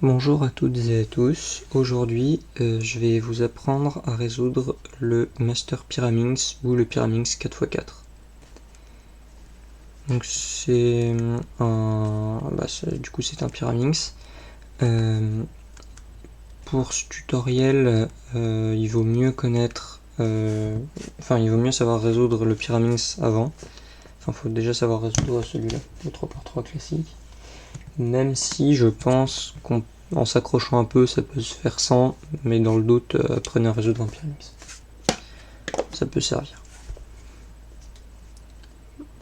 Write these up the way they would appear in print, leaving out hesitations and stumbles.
Bonjour à toutes et à tous, aujourd'hui je vais vous apprendre à résoudre le Master Pyraminx ou le Pyraminx 4x4. Donc c'est un... du coup c'est un Pyraminx. Pour ce tutoriel, il vaut mieux connaître... il vaut mieux savoir résoudre le Pyraminx avant. Enfin, il faut déjà savoir résoudre celui-là, le 3x3 classique. Même si je pense qu'en s'accrochant un peu, ça peut se faire sans, mais dans le doute, apprenez à résoudre un Pyraminx. Ça peut servir.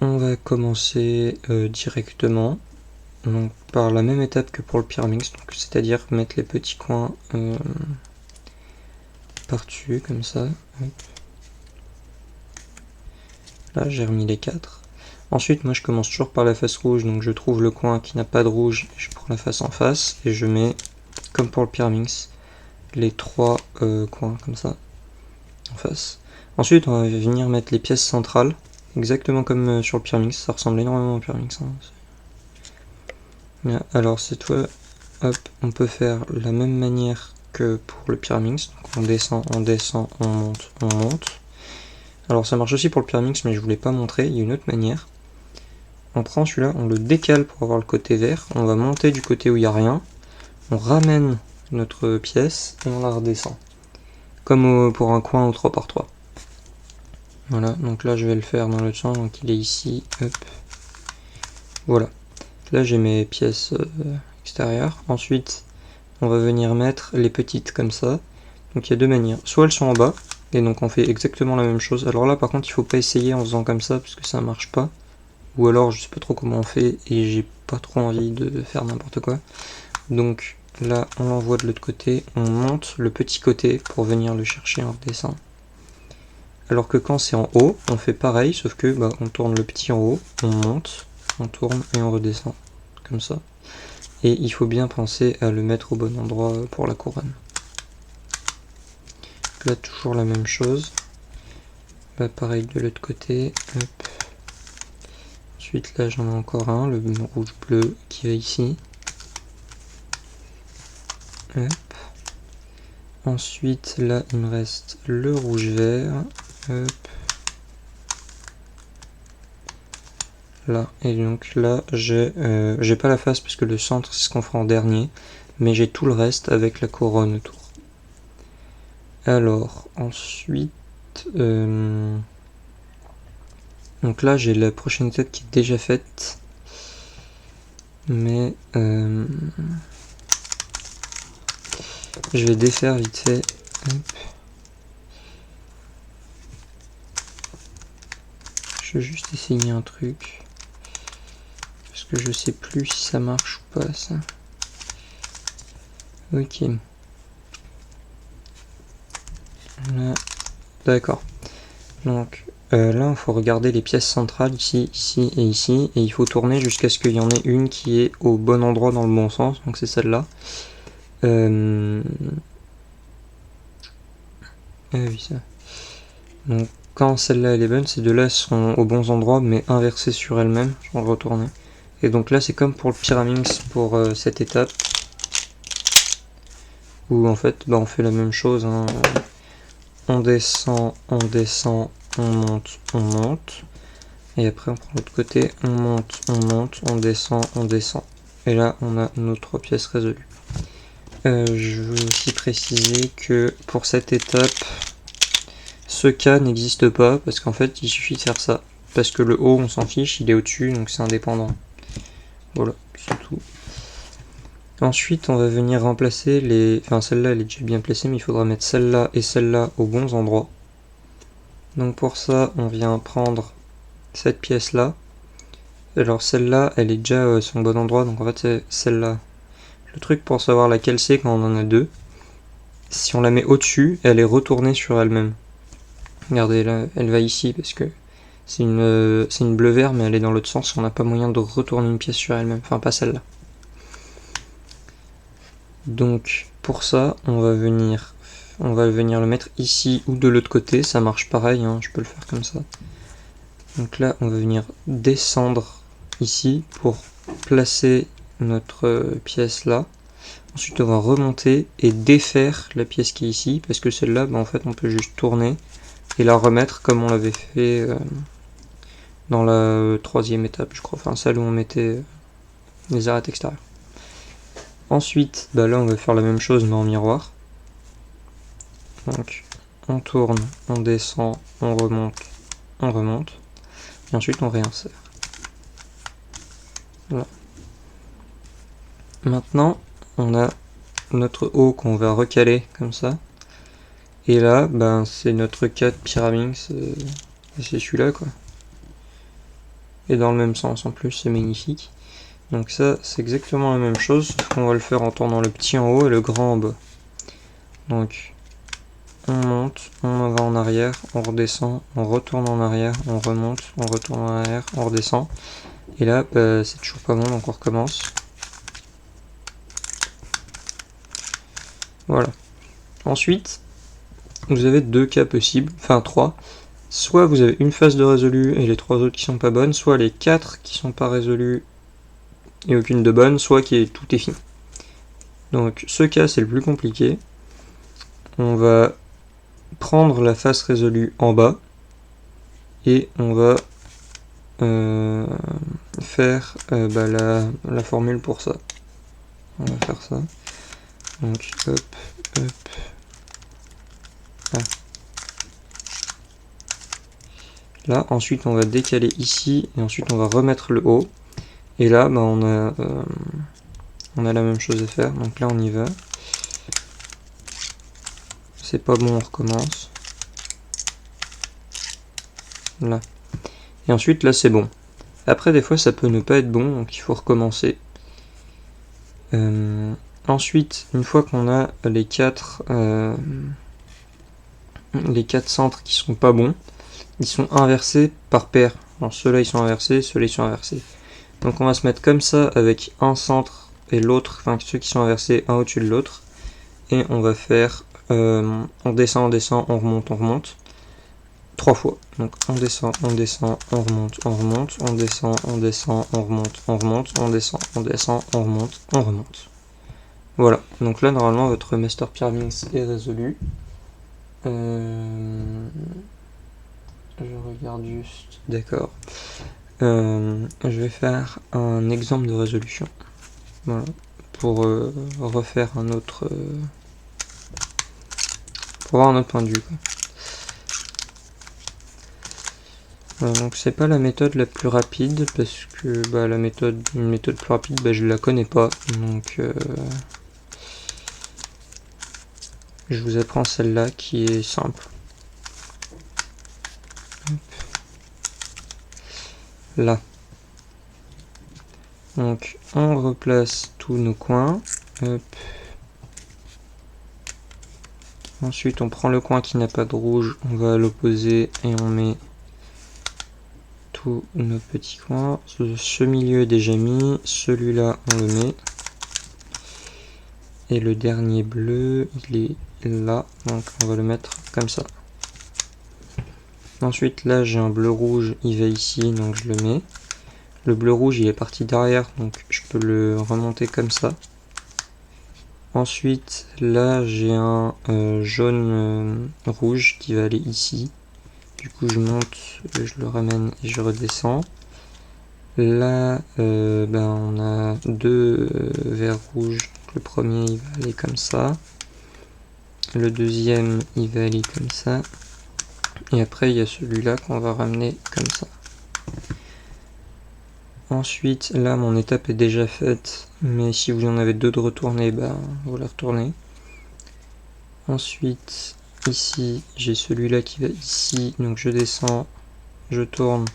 On va commencer directement donc, par la même étape que pour le Pyraminx, c'est-à-dire mettre les petits coins par-dessus, comme ça. Là, j'ai remis les 4. Ensuite, moi je commence toujours par la face rouge, donc je trouve le coin qui n'a pas de rouge, et je prends la face en face, et je mets, comme pour le Pyraminx, les 3 coins, comme ça, en face. Ensuite, on va venir mettre les pièces centrales, exactement comme sur le Pyraminx, ça ressemble énormément au Pyraminx. Alors cette fois, hop, on peut faire la même manière que pour le Pyraminx, donc on descend, on monte. Alors ça marche aussi pour le Pyraminx, mais je ne vous l'ai pas montré, il y a une autre manière. On prend celui-là, on le décale pour avoir le côté vert, on va monter du côté où il n'y a rien, on ramène notre pièce et on la redescend. Comme pour un coin au 3x3. Voilà, donc là je vais le faire dans l'autre sens, donc il est ici, hop. Voilà. Là j'ai mes pièces extérieures. Ensuite, on va venir mettre les petites comme ça. Donc il y a deux manières. Soit elles sont en bas, et donc on fait exactement la même chose. Alors là par contre il faut pas essayer en faisant comme ça, parce que ça marche pas. Ou alors je sais pas trop comment on fait, et j'ai pas trop envie de faire n'importe quoi. Donc là on l'envoie de l'autre côté, on monte le petit côté pour venir le chercher en redescendant. Alors que quand c'est en haut, on fait pareil, sauf que on tourne le petit en haut, on monte, on tourne et on redescend, comme ça. Et il faut bien penser à le mettre au bon endroit pour la couronne. Là toujours la même chose. Là pareil de l'autre côté. Hop. Ensuite là j'en ai encore un, le rouge bleu qui va ici. Hop. Ensuite là il me reste le rouge vert. Hop. Là, et donc là j'ai pas la face parce que le centre c'est ce qu'on fera en dernier, mais j'ai tout le reste avec la couronne autour. Alors ensuite donc là j'ai la prochaine tête qui est déjà faite, mais je vais défaire vite fait. Hop. Je vais juste essayer un truc parce que je sais plus si ça marche ou pas ça. Ok. Là, d'accord. Donc là il faut regarder les pièces centrales ici, ici et ici, et il faut tourner jusqu'à ce qu'il y en ait une qui est au bon endroit dans le bon sens, donc c'est celle-là. Oui, ça. Donc quand celle-là elle est bonne, ces deux-là sont aux bons endroits mais inversées sur elles-mêmes, je vais le retourner. Et donc là c'est comme pour le Pyraminx pour cette étape, où en fait on fait la même chose, hein. On descend, on monte, et après on prend l'autre côté, on monte, on descend, et là on a nos 3 pièces résolues. Je veux aussi préciser que pour cette étape, ce cas n'existe pas, parce qu'en fait il suffit de faire ça, parce que le haut on s'en fiche, il est au-dessus, donc c'est indépendant. Voilà, c'est tout. Ensuite on va venir remplacer les... Enfin celle-là elle est déjà bien placée, mais il faudra mettre celle-là et celle-là aux bons endroits. Donc pour ça on vient prendre cette pièce-là. Alors celle-là elle est déjà son bon endroit, donc en fait c'est celle-là. Le truc pour savoir laquelle c'est quand on en a deux, si on la met au-dessus, elle est retournée sur elle-même. Regardez là, elle va ici parce que c'est une bleu-vert, mais elle est dans l'autre sens, on n'a pas moyen de retourner une pièce sur elle-même, enfin pas celle-là. Donc pour ça, on va venir le mettre ici ou de l'autre côté, ça marche pareil, hein, je peux le faire comme ça. Donc là, on va venir descendre ici pour placer notre pièce là. Ensuite, on va remonter et défaire la pièce qui est ici, parce que celle-là, en fait, on peut juste tourner et la remettre comme on l'avait fait dans la troisième étape, je crois. Enfin, celle où on mettait les arêtes extérieures. Ensuite, là, on va faire la même chose, mais en miroir. Donc, on tourne, on descend, on remonte. Et ensuite, on réinsère. Voilà. Maintenant, on a notre haut qu'on va recaler comme ça. Et là, c'est notre 4 Pyraminx. C'est celui-là, quoi. Et dans le même sens, en plus, c'est magnifique. Donc ça, c'est exactement la même chose, sauf qu'on va le faire en tournant le petit en haut et le grand en bas. Donc, on monte, on va en arrière, on redescend, on retourne en arrière, on remonte, on retourne en arrière, on redescend. Et là, c'est toujours pas bon, donc on recommence. Voilà. Ensuite, vous avez deux cas possibles, enfin 3. Soit vous avez une phase de résolu et les 3 autres qui sont pas bonnes, soit les 4 qui sont pas résolus et aucune de bonne, soit tout est fini. Donc ce cas c'est le plus compliqué. On va prendre la face résolue en bas et on va faire la formule pour ça. On va faire ça. Donc hop, hop. Ah. Là, ensuite on va décaler ici et ensuite on va remettre le haut. Et là, on a la même chose à faire. Donc là, on y va. C'est pas bon, on recommence. Là. Et ensuite, là, c'est bon. Après, des fois, ça peut ne pas être bon, donc il faut recommencer. Ensuite, une fois qu'on a les 4 centres qui sont pas bons, ils sont inversés par paire. Alors ceux-là, ils sont inversés, ceux-là, ils sont inversés. Donc on va se mettre comme ça avec un centre et l'autre, enfin ceux qui sont inversés, un au-dessus de l'autre. Et on va faire, on descend, on remonte. 3 fois. Donc on descend, on remonte, on descend, on remonte, on descend, on remonte. Voilà, donc là normalement votre Master Pyraminx est résolu. Je regarde juste, d'accord. Je vais faire un exemple de résolution. Voilà, pour refaire un autre... pour avoir un autre point de vue, quoi. Donc c'est pas la méthode la plus rapide parce que une méthode plus rapide je la connais pas, donc je vous apprends celle-là qui est simple. Hop. Là. Donc on replace tous nos coins. Hop. Ensuite on prend le coin qui n'a pas de rouge, on va à l'opposé et on met tous nos petits coins. Ce milieu est déjà mis, celui-là on le met. Et le dernier bleu, il est là, donc on va le mettre comme ça. Ensuite là j'ai un bleu rouge, il va ici, donc je le mets. Le bleu rouge il est parti derrière, donc je peux le remonter comme ça. Ensuite là j'ai un jaune rouge qui va aller ici. Du coup je monte, je le ramène et je redescends. Là on a deux verts rouges. Le premier il va aller comme ça. Le deuxième il va aller comme ça. Et après il y a celui-là qu'on va ramener comme ça. Ensuite là mon étape est déjà faite, mais si vous en avez deux de retourner, vous la retournez. Ensuite ici j'ai celui-là qui va ici, donc je descends, je tourne,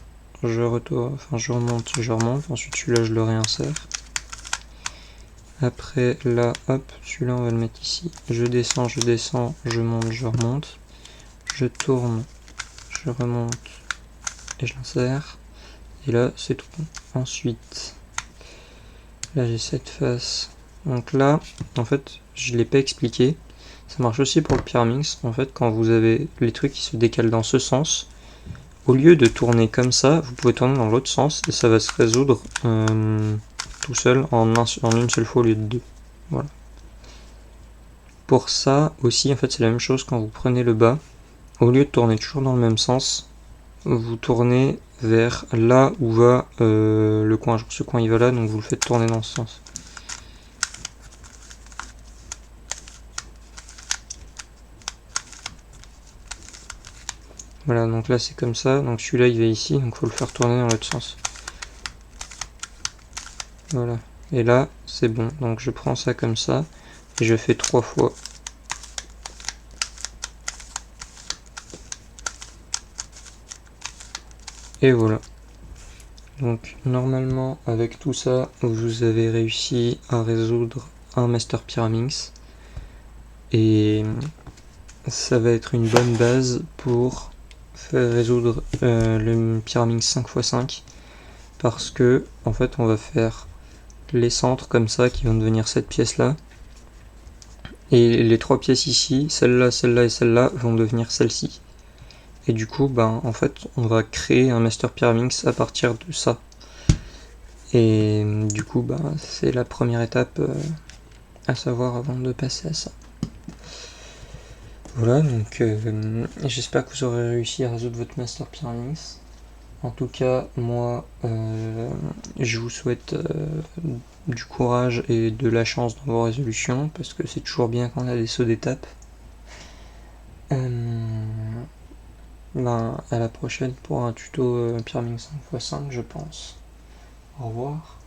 je retourne, enfin je remonte, ensuite celui-là je le réinsère. Après là, hop, celui-là on va le mettre ici. Je descends, je monte, je remonte. Je tourne, je remonte et je l'insère. Et là c'est tout bon. Ensuite, là j'ai cette face. Donc là, en fait, je ne l'ai pas expliqué. Ça marche aussi pour le Pyraminx. En fait, quand vous avez les trucs qui se décalent dans ce sens, au lieu de tourner comme ça, vous pouvez tourner dans l'autre sens et ça va se résoudre tout seul en une seule fois au lieu de deux. Voilà. Pour ça aussi, en fait, c'est la même chose quand vous prenez le bas. Au lieu de tourner toujours dans le même sens, vous tournez vers là où va le coin. Genre ce coin il va là, donc vous le faites tourner dans ce sens. Voilà, donc là c'est comme ça, donc celui-là il va ici, donc il faut le faire tourner dans l'autre sens. Voilà, et là c'est bon, donc je prends ça comme ça, et je fais 3 fois. Et voilà. Donc normalement avec tout ça, vous avez réussi à résoudre un Master Pyraminx. Et ça va être une bonne base pour faire résoudre le Pyraminx 5x5. Parce que en fait on va faire les centres comme ça qui vont devenir cette pièce là. Et les 3 pièces ici, celle-là, celle-là et celle-là vont devenir celle-ci. Et du coup, ben, en fait, on va créer un Master Pyraminx à partir de ça. Et du coup, ben, c'est la première étape à savoir avant de passer à ça. Voilà, donc j'espère que vous aurez réussi à résoudre votre Master Pyraminx. En tout cas, moi, je vous souhaite du courage et de la chance dans vos résolutions, parce que c'est toujours bien quand on a des sauts d'étape. Ben, à la prochaine pour un tuto Pyraminx 5x5, je pense. Au revoir.